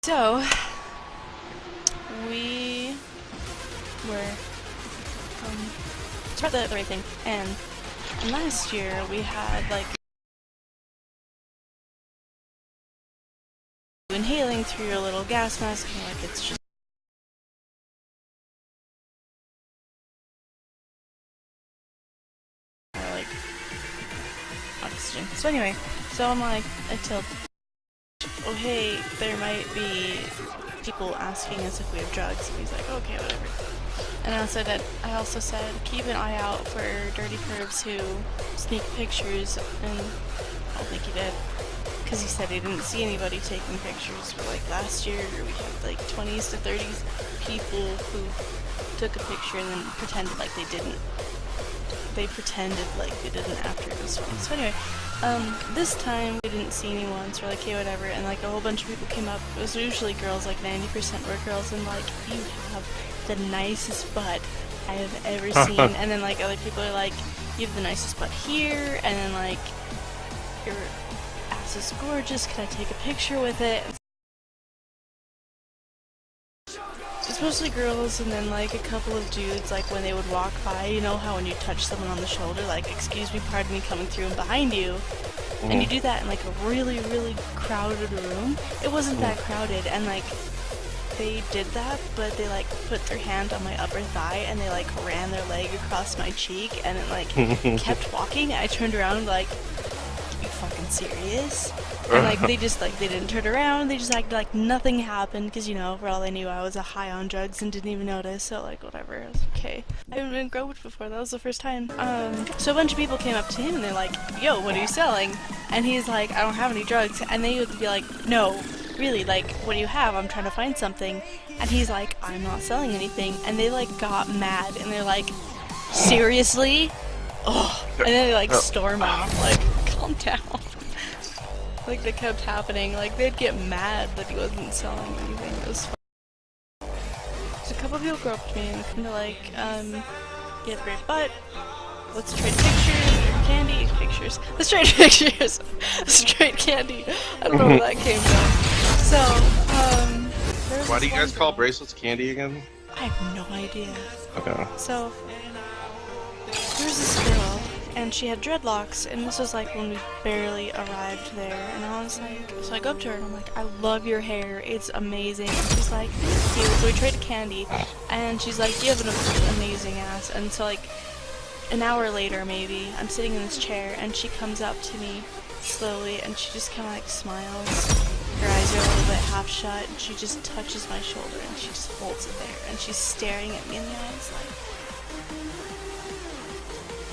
So, we were start the Rave thing, and last year we had like inhaling through your little gas mask, and like it's just like oxygen. So anyway, so I'm like, I tell, oh hey, there might be people asking us if we have drugs. And he's like, okay, whatever. And I also said, keep an eye out for dirty pervs who sneak pictures, and I don't think he did. Because he said he didn't see anybody taking pictures, but like last year we had like 20s to 30s people who took a picture and then pretended like they didn't. They pretended like they didn't after it was funny. So anyway, this time we didn't see anyone, so we're like, hey, whatever, and like a whole bunch of people came up. It was usually girls, like 90% were girls, and like, you have the nicest butt I have ever seen. And then like other people are like, you have the nicest butt here, and then like, your ass is gorgeous, can I take a picture with it? It's mostly girls, and then like a couple of dudes, like when they would walk by, you know how when you touch someone on the shoulder, like, excuse me, pardon me, coming through and behind you, and you do that in like a really, really crowded room. It wasn't that crowded, and like, they did that, but they like put their hand on my upper thigh, and they like ran their leg across my cheek, and it like kept walking. I turned around like, you fucking serious? And like they didn't turn around, they just acted like nothing happened, because, you know, for all they knew I was a high on drugs and didn't even notice, so like whatever, it was okay. I haven't been groped before, that was the first time. So a bunch of people came up to him and they're like, yo, what are you selling? And he's like, I don't have any drugs. And they would be like, no, really, like, what do you have? I'm trying to find something. And he's like, I'm not selling anything. And they like got mad and they're like, seriously? Oh, and then they like storm off, like, calm down. Like, that kept happening. Like, they'd get mad that he wasn't selling anything. It was fun. There's a couple people go up to me and come to like, you have a great butt. Let's trade pictures or candy. Pictures. Let's trade pictures. Let's trade candy. I don't know where that came from. So, why do you guys call bracelets candy again? I have no idea. Okay. So, there was this girl, and she had dreadlocks, and this was like when we barely arrived there, and I was like, so I go up to her and I'm like, I love your hair, it's amazing, and she's like, thank you. So we traded candy, and she's like, you have an amazing ass. And so like an hour later maybe, I'm sitting in this chair, and she comes up to me slowly, and she just kind of like smiles. Her eyes are a little bit half shut, and she just touches my shoulder, and she just holds it there, and she's staring at me in the eyes like.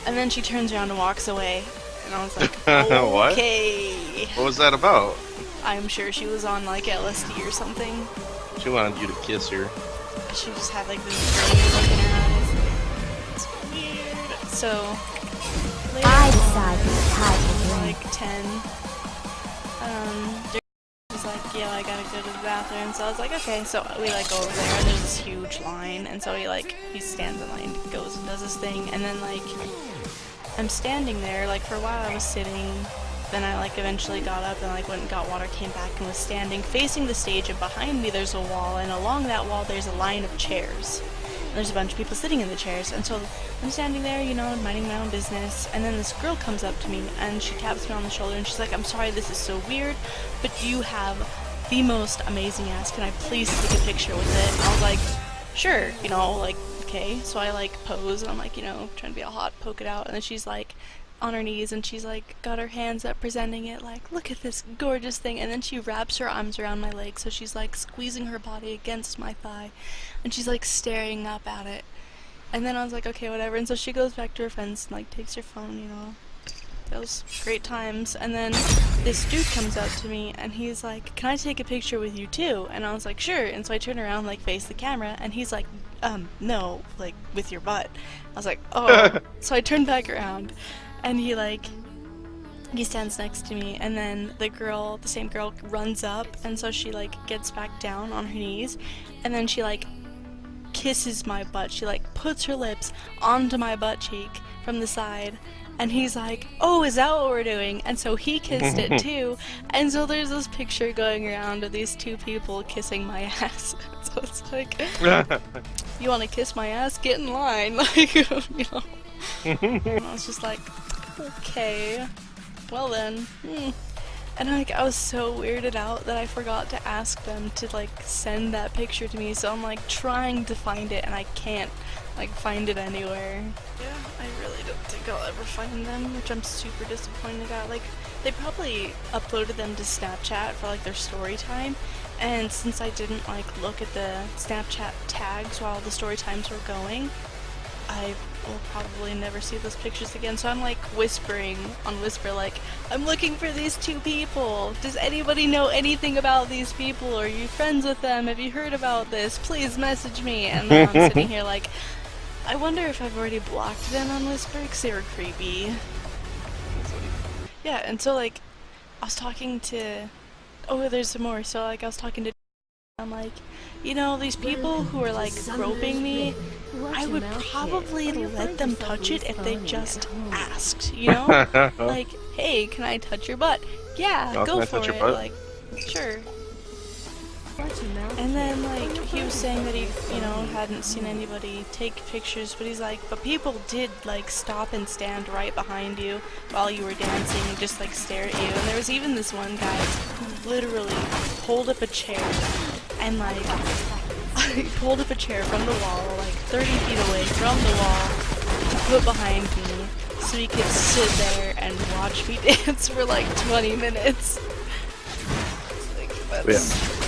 And then she turns around and walks away, and I was like, okay. What was that about? I'm sure she was on like LSD or something. She wanted you to kiss her. She just had like this dreamy look in her eyes. It's weird. So, later I decided it's time to on, drink. like 10, was like, yeah, I gotta go to the bathroom. So I was like, okay. So we like go over there, and there's this huge line, and so he stands in line, goes and does his thing, and then like, I'm standing there, like for a while I was sitting, then I like eventually got up and like went and got water, came back and was standing facing the stage, and behind me there's a wall, and along that wall there's a line of chairs. And there's a bunch of people sitting in the chairs, and so I'm standing there, you know, minding my own business, and then this girl comes up to me and she taps me on the shoulder and she's like, I'm sorry this is so weird, but you have the most amazing ass, can I please take a picture with it? And I was like, sure, you know, like, okay. So I like pose and I'm like, you know, trying to be all hot, poke it out, and then she's like on her knees and she's like got her hands up presenting it like, look at this gorgeous thing, and then she wraps her arms around my leg, so she's like squeezing her body against my thigh and she's like staring up at it, and then I was like, okay, whatever, and so she goes back to her friends and like takes her phone, you know. Those great times. And then this dude comes up to me and he's like, can I take a picture with you too? And I was like, sure. And so I turn around, like face the camera, and he's like, no, like with your butt. I was like, oh. So I turned back around and he stands next to me, and then the same girl runs up, and so she like gets back down on her knees, and then she like kisses my butt. She like puts her lips onto my butt cheek from the side. And he's like, oh, is that what we're doing? And so he kissed it too. And so there's this picture going around of these two people kissing my ass. So it's like, you want to kiss my ass? Get in line. Like, you know. And I was just like, okay, well then. And like, I was so weirded out that I forgot to ask them to like send that picture to me. So I'm like trying to find it and I can't like find it anywhere. Yeah, I really don't think I'll ever find them, which I'm super disappointed at. Like, they probably uploaded them to Snapchat for like their story time, and since I didn't like look at the Snapchat tags while the story times were going, I will probably never see those pictures again. So I'm like whispering on Whisper, like, I'm looking for these two people. Does anybody know anything about these people? Are you friends with them? Have you heard about this? Please message me. And then I'm sitting here like, I wonder if I've already blocked them on Whisper because they were creepy. Yeah, and so like, I was talking to, oh, there's some more. So like, I was talking to, I'm like, you know, these people who are like groping me, I would probably let them touch it if they just asked, you know? Like, hey, can I touch your butt? Yeah, Oh, go can I for touch your it. butt? Like, sure. And then, like, he was saying that he, you know, hadn't seen anybody take pictures, but he's like, but people did, like, stop and stand right behind you while you were dancing and just, like, stare at you. And there was even this one guy who literally pulled up a chair and, like, he pulled up a chair from the wall, like, 30 feet away from the wall, to put behind me so he could sit there and watch me dance for, like, 20 minutes. Like, that's